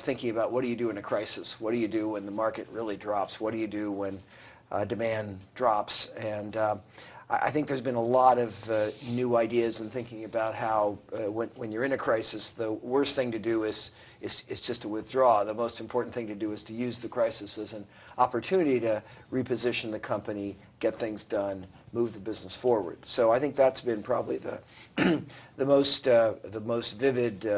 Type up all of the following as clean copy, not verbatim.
thinking about what do you do in a crisis? What do you do when the market really drops? What do you do when demand drops? And I think there's been a lot of new ideas and thinking about how when you're in a crisis, the worst thing to do is just to withdraw. The most important thing to do is to use the crisis as an opportunity to reposition the company, get things done, move the business forward. So I think that's been probably the the most vivid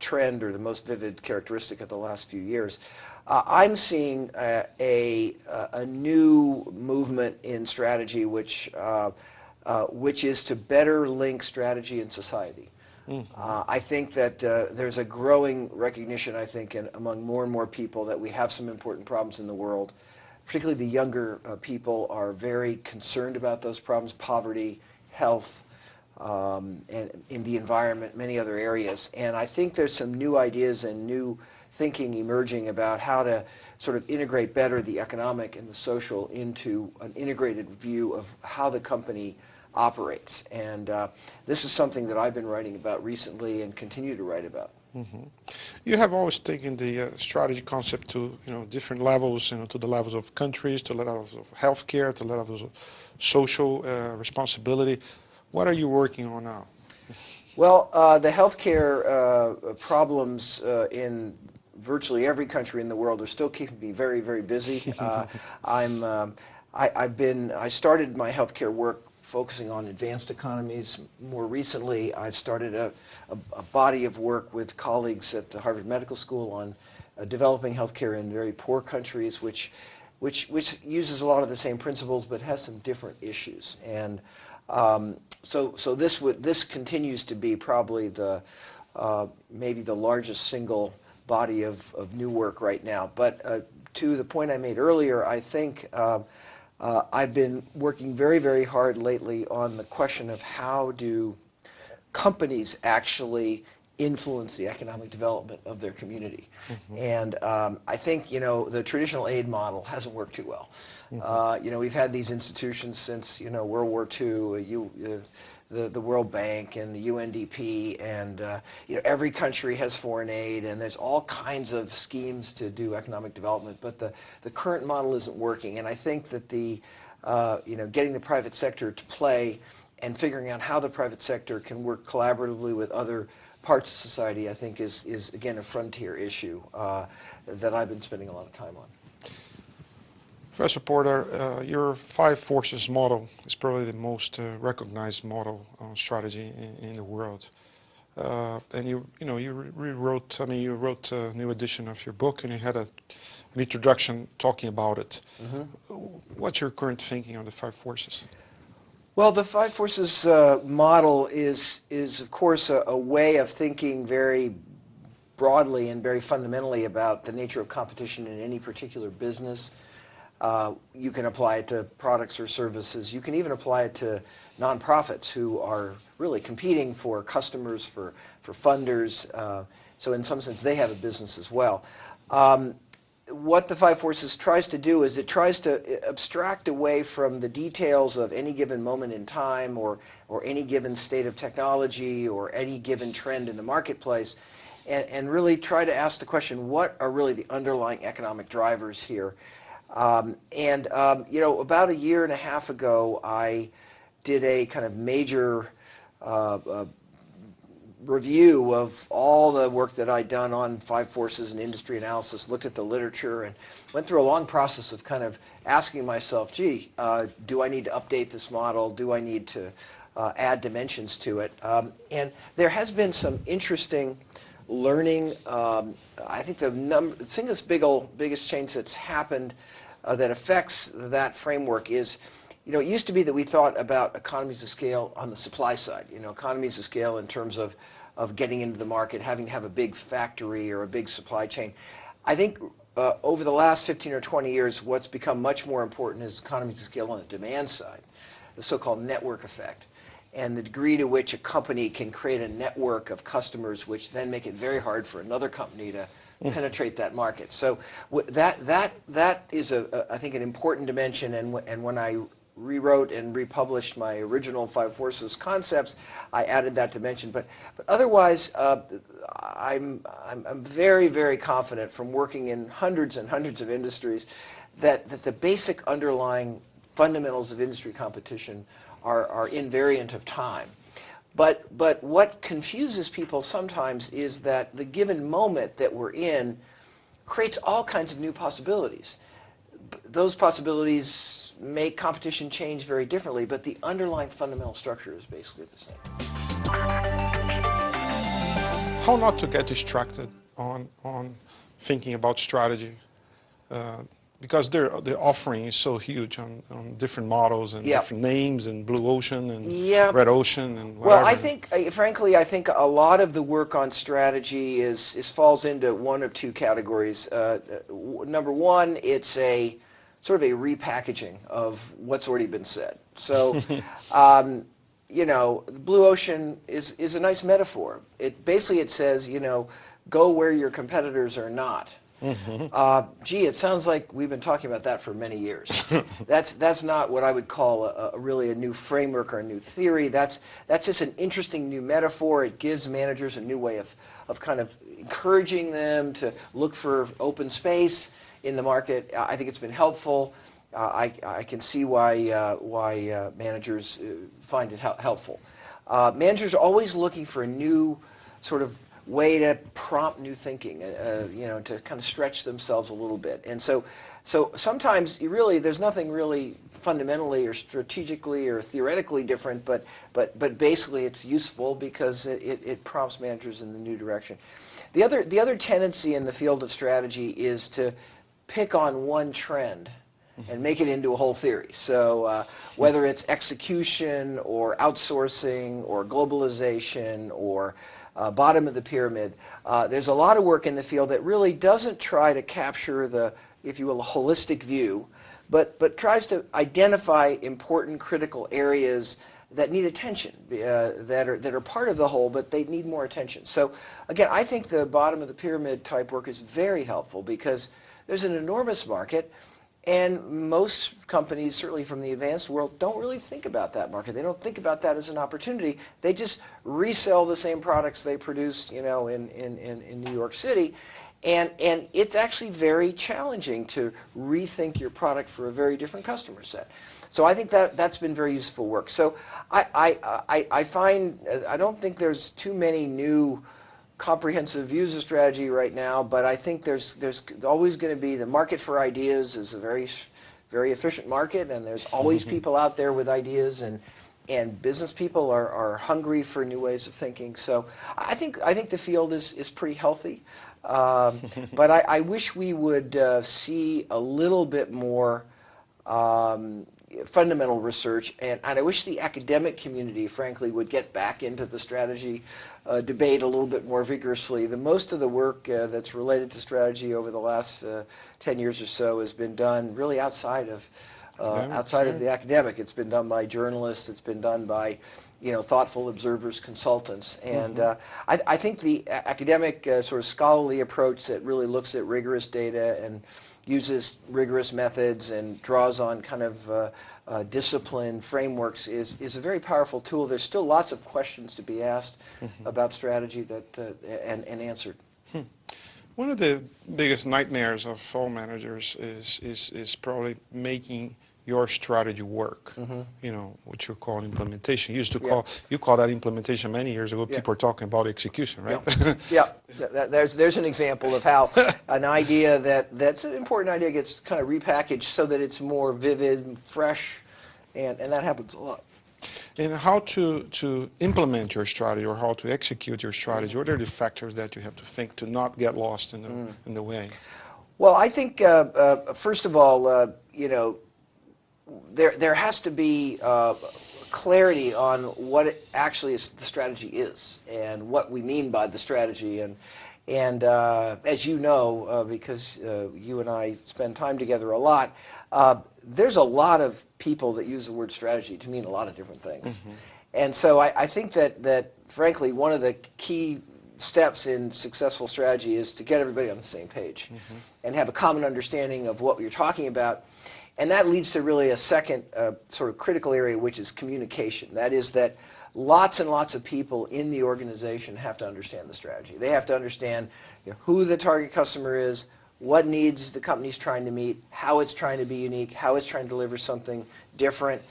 trend or the most vivid characteristic of the last few years. I'm seeing a new movement in strategy, which is to better link strategy and society. I think that there's a growing recognition, I think, among more and more people that we have some important problems in the world. Particularly the younger people are very concerned about those problems: poverty, health, and in the environment, many other areas. And I think there's some new ideas and new thinking emerging about how to sort of integrate better the economic and the social into an integrated view of how the company operates. And this is something that I've been writing about recently and continue to write about. You have always taken the strategy concept to different levels, to the levels of countries, to the levels of healthcare, to the levels of social responsibility. What are you working on now? Well, the healthcare problems in virtually every country in the world are still keeping me very, very busy. I started my healthcare work focusing on advanced economies. More recently, I've started a body of work with colleagues at the Harvard Medical School on developing healthcare in very poor countries, which uses a lot of the same principles but has some different issues. And so this continues to be probably maybe the largest single body of new work right now. But to the point I made earlier, I think I've been working very, very hard lately on the question of how do companies actually influence the economic development of their community. And I think the traditional aid model hasn't worked too well. We've had these institutions since World War II, the World Bank and the UNDP, and every country has foreign aid, and there's all kinds of schemes to do economic development, but the current model isn't working. And I think that getting the private sector to play and figuring out how the private sector can work collaboratively with other parts of society, I think is again a frontier issue that I've been spending a lot of time on. Professor Porter, your 5 forces model is probably the most recognized model on strategy in the world. And you rewrote, you wrote a new edition of your book, and you had an introduction talking about it. What's your current thinking on the 5 forces? Well, the 5 forces model is of course a way of thinking very broadly and very fundamentally about the nature of competition in any particular business. You can apply it to products or services. You can even apply it to nonprofits who are really competing for customers, for funders. So in some sense, they have a business as well. What the 5 forces tries to do is it tries to abstract away from the details of any given moment in time or any given state of technology or any given trend in the marketplace and really try to ask the question, what are really the underlying economic drivers here? About a year and a half ago, I did a kind of major review of all the work that I'd done on 5 forces and industry analysis, looked at the literature, and went through a long process of kind of asking myself, gee, do I need to update this model? Do I need to add dimensions to it? And there has been some interesting learning. I think the biggest change that's happened that affects that framework is, it used to be that we thought about economies of scale on the supply side, economies of scale in terms of getting into the market, having to have a big factory or a big supply chain. I think over the last 15 or 20 years, what's become much more important is economies of scale on the demand side, the so-called network effect, and the degree to which a company can create a network of customers which then make it very hard for another company to penetrate that market. So that is I think an important dimension, and when I rewrote and republished my original Five Forces concepts, I added that dimension. But otherwise, I'm very, very confident from working in hundreds and hundreds of industries that the basic underlying fundamentals of industry competition are invariant of time. But what confuses people sometimes is that the given moment that we're in creates all kinds of new possibilities. Those possibilities make competition change very differently, but the underlying fundamental structure is basically the same. How not to get distracted on thinking about strategy? Because the offering is so huge on different models and different names and blue ocean and red ocean and whatever. Well, I think, frankly, I think a lot of the work on strategy falls into one of two categories. Number one, it's a sort of a repackaging of what's already been said. So, you know, the blue ocean is a nice metaphor. It says, you know, go where your competitors are not. Gee, it sounds like we've been talking about that for many years. That's not what I would call really a new framework or a new theory. That's just an interesting new metaphor. It gives managers a new way of kind of encouraging them to look for open space in the market. I think it's been helpful. I can see why managers find it helpful. Managers are always looking for a new sort of way to prompt new thinking, you know, to kind of stretch themselves a little bit. And so sometimes there's nothing really fundamentally or strategically or theoretically different, but basically it's useful because it prompts managers in the new direction. The other tendency in the field of strategy is to pick on one trend and make it into a whole theory. So whether it's execution or outsourcing or globalization or bottom of the pyramid, there's a lot of work in the field that really doesn't try to capture the, if you will, a holistic view, but tries to identify important critical areas that need attention, that are part of the whole, but they need more attention. So again, I think the bottom of the pyramid type work is very helpful because there's an enormous market, and most companies, certainly from the advanced world, don't really think about that market. They don't think about that as an opportunity. They just resell the same products they produced, you know, in New York City. And it's actually very challenging to rethink your product for a very different customer set. So I think that's been very useful work. So I find, I don't think there's too many new comprehensive views of strategy right now, but I think there's always going to be, the market for ideas is a very efficient market, and there's always people out there with ideas, and business people are hungry for new ways of thinking. So I think the field is pretty healthy, but I wish we would see a little bit more fundamental research, and I wish the academic community, frankly, would get back into the strategy debate a little bit more vigorously. Most of the work that's related to strategy over the last 10 years or so has been done really outside of the academic. It's been done by journalists. It's been done by, you know, thoughtful observers, consultants, and I think the academic sort of scholarly approach that really looks at rigorous data and uses rigorous methods and draws on kind of discipline frameworks is a very powerful tool. There's still lots of questions to be asked about strategy that and answered. One of the biggest nightmares of all managers is probably making your strategy work. You know, what you call implementation. You call that implementation many years ago. People are talking about execution, right? There's an example of how an idea that's an important idea gets kind of repackaged so that it's more vivid and fresh, and that happens a lot. And how to implement your strategy or how to execute your strategy, what are the factors that you have to think to not get lost in the way? Well, I think first of all, you know, there has to be clarity on what the strategy is and what we mean by the strategy. And as you know, because you and I spend time together a lot, there's a lot of people that use the word strategy to mean a lot of different things. And so I think that frankly, one of the key steps in successful strategy is to get everybody on the same page and have a common understanding of what you're talking about. And that leads to really a second sort of critical area, which is communication. That is that lots and lots of people in the organization have to understand the strategy. They have to understand, who the target customer is, what needs the company's trying to meet, how it's trying to be unique, how it's trying to deliver something different,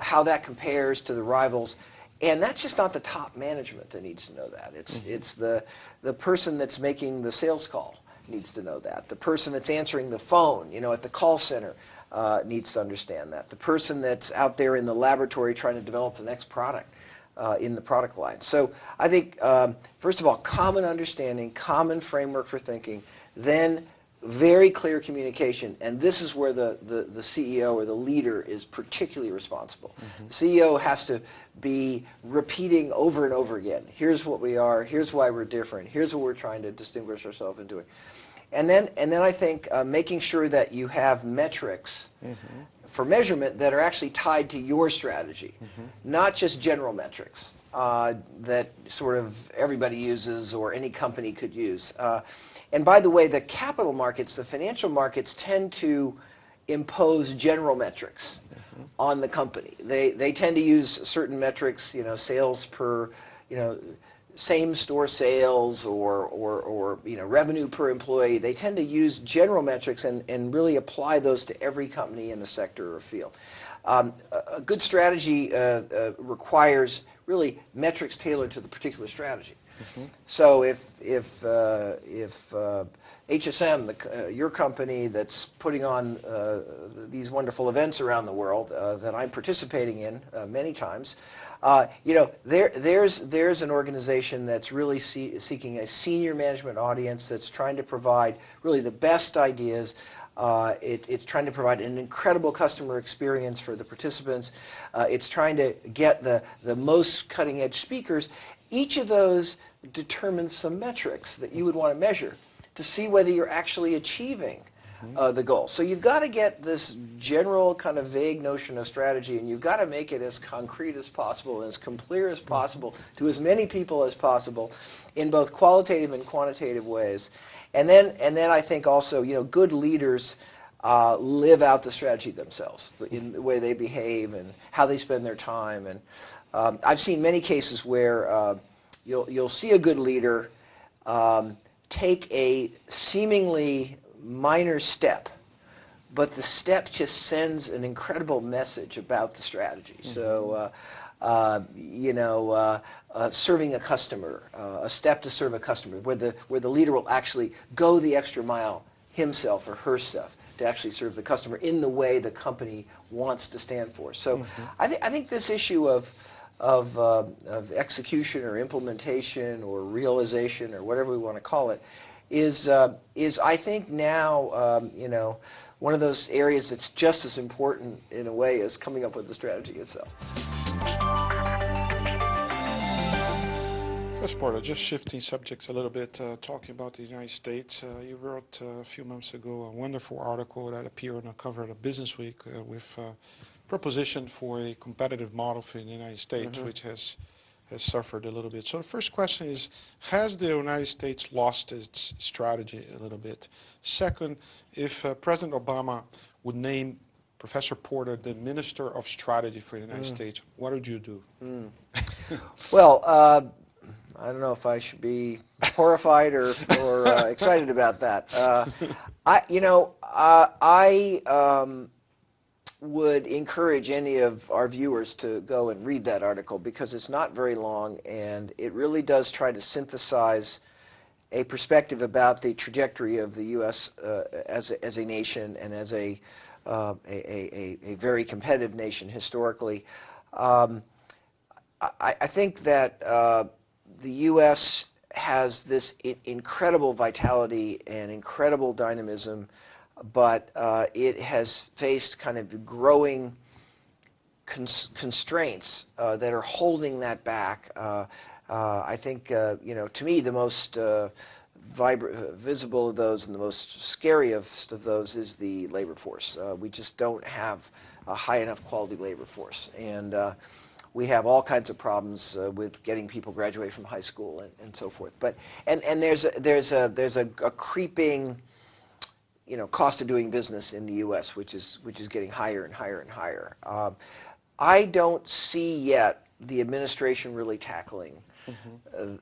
how that compares to the rivals. And that's just not the top management that needs to know that. It's the person that's making the sales call needs to know that. The person that's answering the phone, at the call center, needs to understand that. The person that's out there in the laboratory trying to develop the next product in the product line. So I think, first of all, common understanding, common framework for thinking, then very clear communication, and this is where the CEO or the leader is particularly responsible. The CEO has to be repeating over and over again, here's what we are, here's why we're different, here's what we're trying to distinguish ourselves in doing. And then I think making sure that you have metrics for measurement that are actually tied to your strategy, not just general metrics that sort of everybody uses or any company could use. And by the way, the capital markets, the financial markets, tend to impose general metrics on the company. They tend to use certain metrics, sales per, same store sales or revenue per employee. They tend to use general metrics and really apply those to every company in the sector or field. A good strategy requires really metrics tailored to the particular strategy. So if HSM, your company that's putting on these wonderful events around the world that I'm participating in many times, there's an organization that's really seeking a senior management audience that's trying to provide really the best ideas. It's trying to provide an incredible customer experience for the participants. It's trying to get the most cutting-edge speakers. Each of those determines some metrics that you would want to measure to see whether you're actually achieving the goal. So you've got to get this general kind of vague notion of strategy, and you've got to make it as concrete as possible and as clear as possible to as many people as possible in both qualitative and quantitative ways. And then I think also, good leaders live out the strategy themselves in the way they behave and how they spend their time. And I've seen many cases where you'll see a good leader take a seemingly minor step, but the step just sends an incredible message about the strategy. So, serving a customer, a step to serve a customer, where the leader will actually go the extra mile himself or herself to actually serve the customer in the way the company wants to stand for. So, I think this issue of execution or implementation or realization or whatever we want to call it is I think now one of those areas that's just as important in a way as coming up with the strategy itself. That's part of just shifting subjects a little bit, talking about the United States. You wrote a few months ago a wonderful article that appeared on the cover of Business Week with proposition for a competitive model for the United States, which has suffered a little bit. So the first question is, has the United States lost its strategy a little bit? Second, if President Obama would name Professor Porter the Minister of Strategy for the United States, what would you do? Well, I don't know if I should be horrified or excited about that. I would encourage any of our viewers to go and read that article because it's not very long and it really does try to synthesize a perspective about the trajectory of the U.S. As a nation and as a very competitive nation historically. I think that the U.S. has this incredible vitality and incredible dynamism, but it has faced kind of growing constraints that are holding that back. I think, to me, the most visible of those and the most scariest of those is the labor force. We just don't have a high enough quality labor force, and we have all kinds of problems with getting people graduate from high school and so forth. But and there's a creeping cost of doing business in the U.S., which is getting higher and higher and higher. I don't see yet the administration really tackling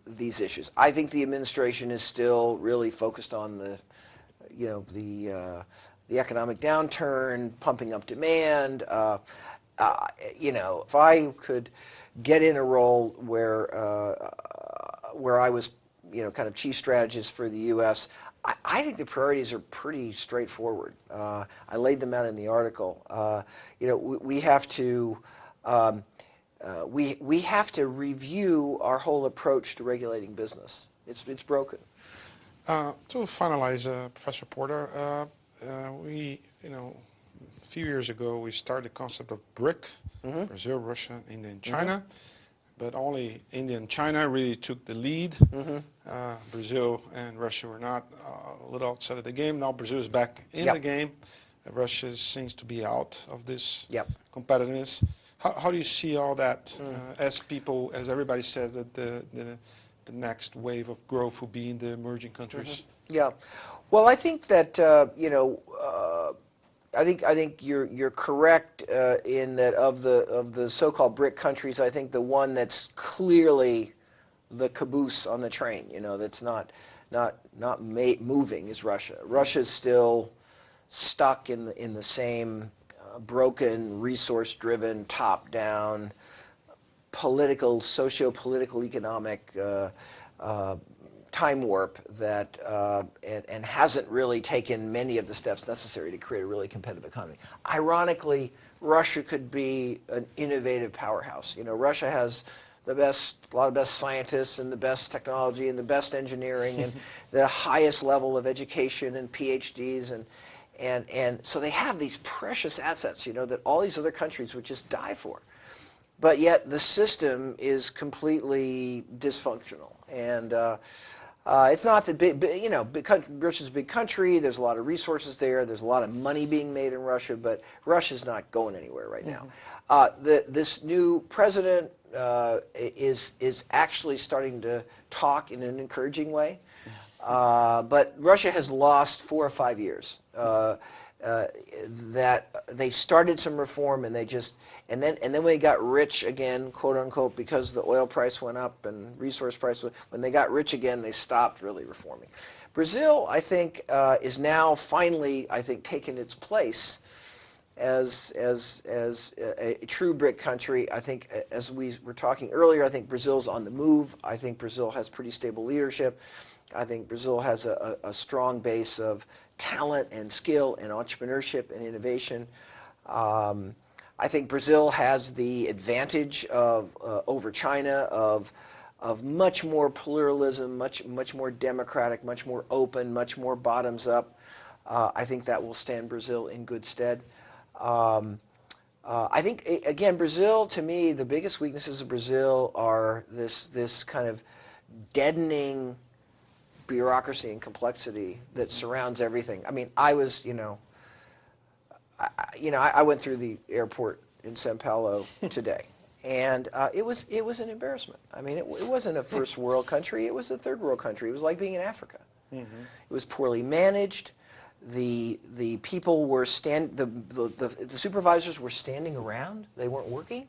these issues. I think the administration is still really focused on the economic downturn, pumping up demand. If I could get in a role where I was, kind of chief strategist for the U.S., I think the priorities are pretty straightforward. I laid them out in the article. We have to we have to review our whole approach to regulating business. It's broken. To finalize, Professor Porter, a few years ago we started the concept of BRIC, Brazil, Russia, India, and China. But only India and China really took the lead. Brazil and Russia were not a little outside of the game. Now Brazil is back in the game. Russia seems to be out of this competitiveness. How do you see all that as everybody says that the next wave of growth will be in the emerging countries? Yeah, well, I think that I think you're correct in that of the so-called BRIC countries. I think the one that's clearly the caboose on the train, that's not moving, is Russia. Russia's still stuck in the same broken, resource-driven, top-down, socio-political, economic time warp that and hasn't really taken many of the steps necessary to create a really competitive economy. Ironically, Russia could be an innovative powerhouse. Russia has a lot of best scientists and the best technology and the best engineering and the highest level of education and PhDs and so they have these precious assets, that all these other countries would just die for. But yet the system is completely dysfunctional, and it's not that Russia's a big country. There's a lot of resources there. There's a lot of money being made in Russia, but Russia's not going anywhere right now. This new president is actually starting to talk in an encouraging way, but Russia has lost 4 or 5 years. That they started some reform and then when they got rich again, quote unquote, because the oil price went up and resource price when they got rich again, they stopped really reforming. Brazil, I think, is now finally, I think, taken its place as a true BRIC country. I think, as we were talking earlier, I think Brazil's on the move. I think Brazil has pretty stable leadership. I think Brazil has a strong base of talent and skill and entrepreneurship and innovation. I think Brazil has the advantage over China of much more pluralism, much more democratic, much more open, much more bottoms up. I think that will stand Brazil in good stead. I think, again, Brazil, to me, the biggest weaknesses of Brazil are this kind of deadening bureaucracy and complexity that surrounds everything. I mean, I went through the airport in São Paulo today, and it was an embarrassment. I mean, it wasn't a first world country; it was a third world country. It was like being in Africa. It was poorly managed. The people were the supervisors were standing around. They weren't working.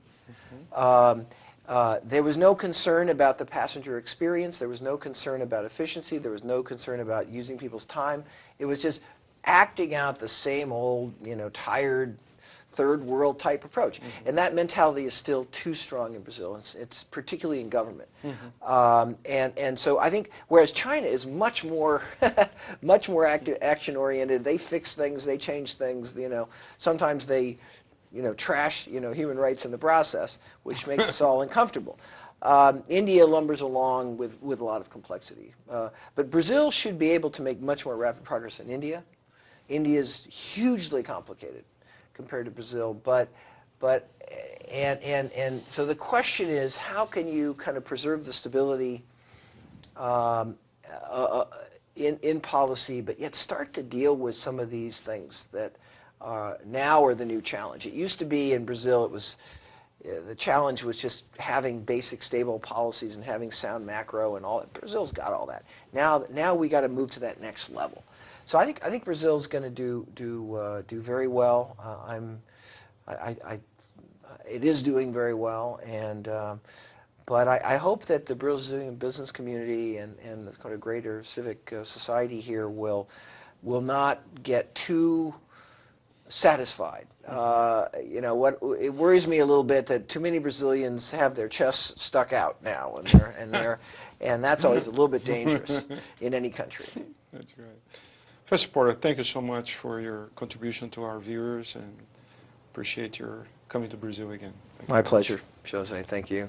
There was no concern about the passenger experience. There was no concern about efficiency. There was no concern about using people's time. It was just acting out the same old, tired, third world type approach. And that mentality is still too strong in Brazil. It's particularly in government. And so I think, whereas China is much more action oriented. They fix things. They change things. Sometimes they trash, human rights in the process, which makes us all uncomfortable. India lumbers along with a lot of complexity. But Brazil should be able to make much more rapid progress than India. India is hugely complicated compared to Brazil, and so the question is, how can you kind of preserve the stability in policy, but yet start to deal with some of these things that now are the new challenge. It used to be in Brazil, it was the challenge was just having basic stable policies and having sound macro and all that. Brazil's got all that. Now we got to move to that next level. So I think Brazil's going to do very well. It is doing very well, and but I hope that the Brazilian business community and the kind of greater civic society here will not get too satisfied. You know, it worries me a little bit that too many Brazilians have their chests stuck out now, and that's always a little bit dangerous in any country. That's right. Professor Porter, thank you so much for your contribution to our viewers, and appreciate your coming to Brazil again. My pleasure, Jose. Thank you.